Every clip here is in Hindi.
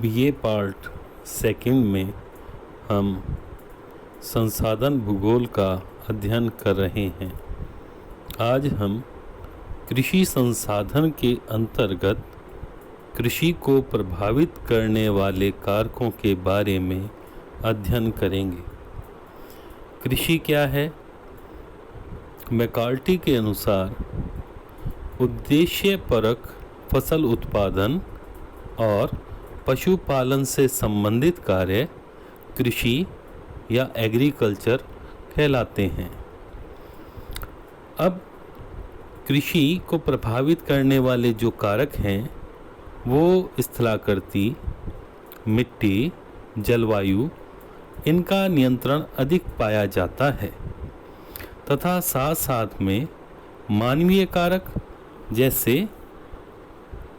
बीए पार्ट सेकंड में हम संसाधन भूगोल का अध्ययन कर रहे हैं। आज हम कृषि संसाधन के अंतर्गत कृषि को प्रभावित करने वाले कारकों के बारे में अध्ययन करेंगे। कृषि क्या है? मैकार्टी के अनुसार उद्देश्यपरक फसल उत्पादन और पशुपालन से संबंधित कार्य कृषि या एग्रीकल्चर कहलाते हैं। अब कृषि को प्रभावित करने वाले जो कारक हैं वो स्थलाकृति, मिट्टी, जलवायु, इनका नियंत्रण अधिक पाया जाता है तथा साथ साथ में मानवीय कारक जैसे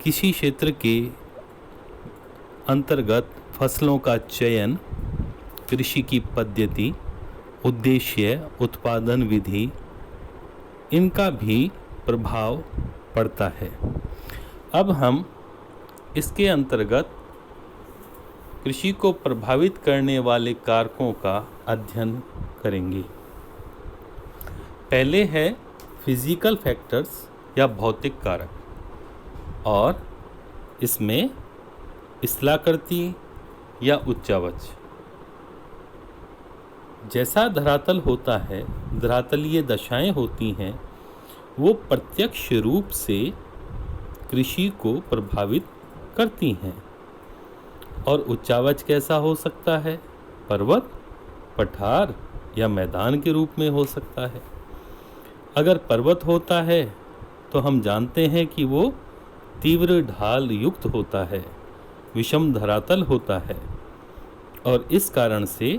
किसी क्षेत्र के अंतर्गत फसलों का चयन, कृषि की पद्धति, उद्देश्य, उत्पादन विधि, इनका भी प्रभाव पड़ता है। अब हम इसके अंतर्गत कृषि को प्रभावित करने वाले कारकों का अध्ययन करेंगे। पहले है फिजिकल फैक्टर्स या भौतिक कारक, और इसमें स्थलाकृति या उच्चावच। जैसा धरातल होता है, धरातलीय दशाएं होती हैं, वो प्रत्यक्ष रूप से कृषि को प्रभावित करती हैं। और उच्चावच कैसा हो सकता है? पर्वत, पठार या मैदान के रूप में हो सकता है। अगर पर्वत होता है तो हम जानते हैं कि वो तीव्र ढाल युक्त होता है, विषम धरातल होता है, और इस कारण से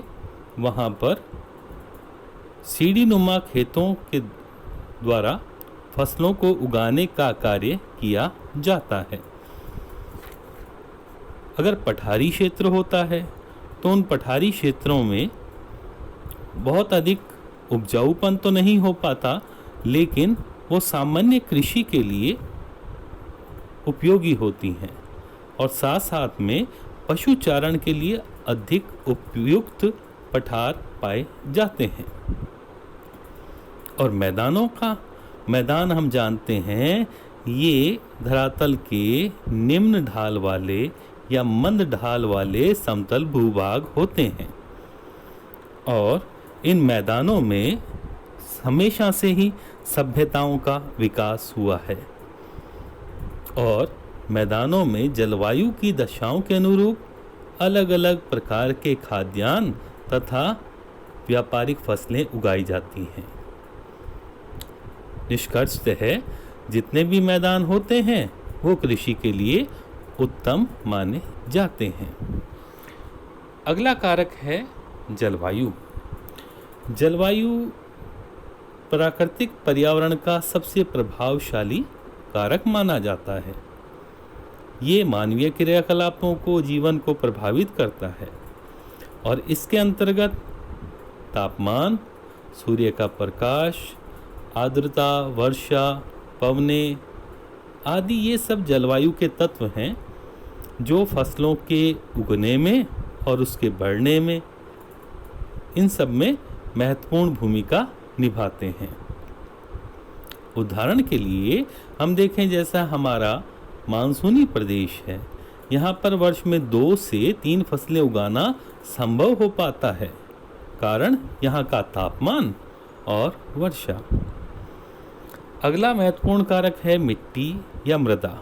वहाँ पर सीढ़ी नुमा खेतों के द्वारा फसलों को उगाने का कार्य किया जाता है। अगर पठारी क्षेत्र होता है तो उन पठारी क्षेत्रों में बहुत अधिक उपजाऊपन तो नहीं हो पाता, लेकिन वो सामान्य कृषि के लिए उपयोगी होती हैं और साथ साथ में पशुचारण के लिए अधिक उपयुक्त पठार पाए जाते हैं। और मैदान हम जानते हैं, ये धरातल के निम्न ढाल वाले या मंद ढाल वाले समतल भूभाग होते हैं, और इन मैदानों में हमेशा से ही सभ्यताओं का विकास हुआ है। और मैदानों में जलवायु की दशाओं के अनुरूप अलग अलग प्रकार के खाद्यान्न तथा व्यापारिक फसलें उगाई जाती हैं। निष्कर्षतः जितने भी मैदान होते हैं वो कृषि के लिए उत्तम माने जाते हैं। अगला कारक है जलवायु। जलवायु प्राकृतिक पर्यावरण का सबसे प्रभावशाली कारक माना जाता है। ये मानवीय क्रियाकलापों को, जीवन को प्रभावित करता है, और इसके अंतर्गत तापमान, सूर्य का प्रकाश, आर्द्रता, वर्षा, पवनें आदि ये सब जलवायु के तत्व हैं जो फसलों के उगने में और उसके बढ़ने में, इन सब में महत्वपूर्ण भूमिका निभाते हैं। उदाहरण के लिए हम देखें, जैसा हमारा मानसूनी प्रदेश है, यहाँ पर वर्ष में 2 से 3 फसलें उगाना संभव हो पाता है, कारण यहाँ का तापमान और वर्षा। अगला महत्वपूर्ण कारक है मिट्टी या मृदा।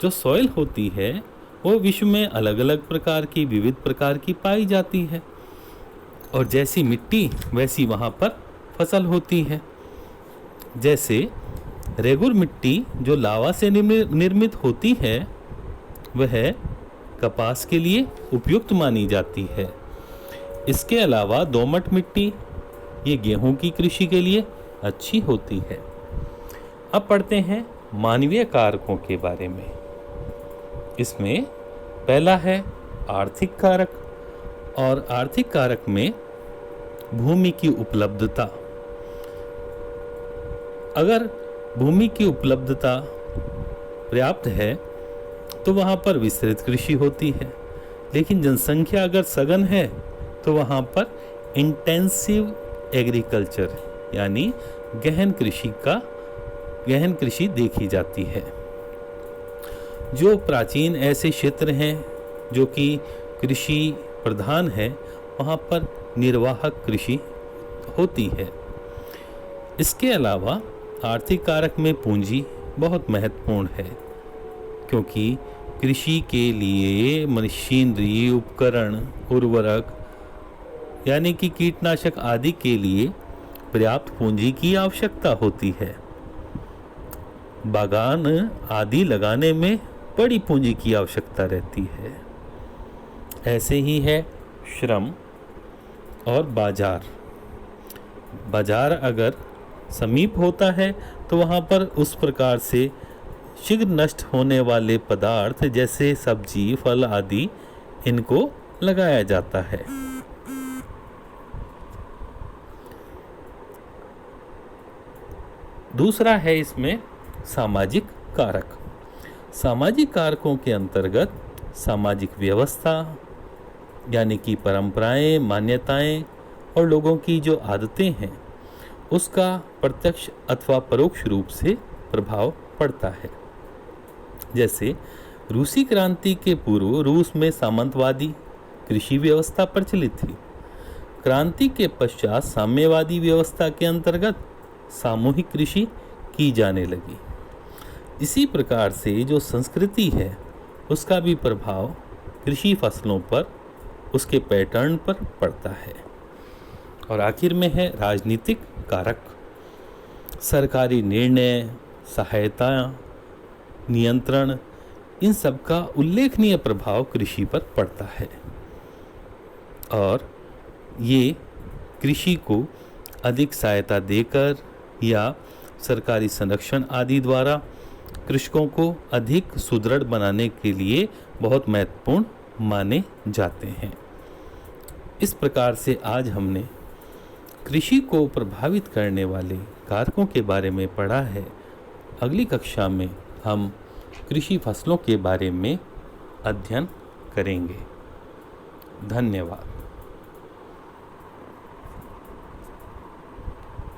जो सॉइल होती है वो विश्व में अलग अलग प्रकार की, विविध प्रकार की पाई जाती है, और जैसी मिट्टी वैसी वहाँ पर फसल होती है। जैसे रेगुर मिट्टी जो लावा से निर्मित होती है वह कपास के लिए उपयुक्त मानी जाती है। इसके अलावा दोमट मिट्टी ये गेहूं की कृषि के लिए अच्छी होती है। अब पढ़ते हैं मानवीय कारकों के बारे में। इसमें पहला है आर्थिक कारक, और आर्थिक कारक में भूमि की उपलब्धता। अगर भूमि की उपलब्धता पर्याप्त है तो वहाँ पर विस्तृत कृषि होती है। लेकिन जनसंख्या अगर सघन है तो वहाँ पर इंटेंसिव एग्रीकल्चर यानी गहन कृषि देखी जाती है। जो प्राचीन ऐसे क्षेत्र हैं जो कि कृषि प्रधान है, वहाँ पर निर्वाहक कृषि होती है। इसके अलावा आर्थिक कारक में पूंजी बहुत महत्वपूर्ण है, क्योंकि कृषि के लिए मशीनरी, उपकरण, उर्वरक यानी कि कीटनाशक आदि के लिए पर्याप्त पूंजी की आवश्यकता होती है। बागान आदि लगाने में बड़ी पूंजी की आवश्यकता रहती है। ऐसे ही है श्रम और बाजार। बाजार अगर समीप होता है तो वहाँ पर उस प्रकार से शीघ्र नष्ट होने वाले पदार्थ जैसे सब्जी, फल आदि इनको लगाया जाता है। दूसरा है इसमें सामाजिक कारक। सामाजिक कारकों के अंतर्गत सामाजिक व्यवस्था यानी कि परंपराएं, मान्यताएं और लोगों की जो आदतें हैं उसका प्रत्यक्ष अथवा परोक्ष रूप से प्रभाव पड़ता है। जैसे रूसी क्रांति के पूर्व रूस में सामंतवादी कृषि व्यवस्था प्रचलित थी। क्रांति के पश्चात साम्यवादी व्यवस्था के अंतर्गत सामूहिक कृषि की जाने लगी। इसी प्रकार से जो संस्कृति है उसका भी प्रभाव कृषि फसलों पर, उसके पैटर्न पर पड़ता है। और आखिर में है राजनीतिक कारक। सरकारी निर्णय, सहायता, नियंत्रण, इन सब का उल्लेखनीय प्रभाव कृषि पर पड़ता है और ये कृषि को अधिक सहायता देकर या सरकारी संरक्षण आदि द्वारा कृषकों को अधिक सुदृढ़ बनाने के लिए बहुत महत्वपूर्ण माने जाते हैं। इस प्रकार से आज हमने कृषि को प्रभावित करने वाले कारकों के बारे में पढ़ा है। अगली कक्षा में हम कृषि फसलों के बारे में अध्ययन करेंगे। धन्यवाद।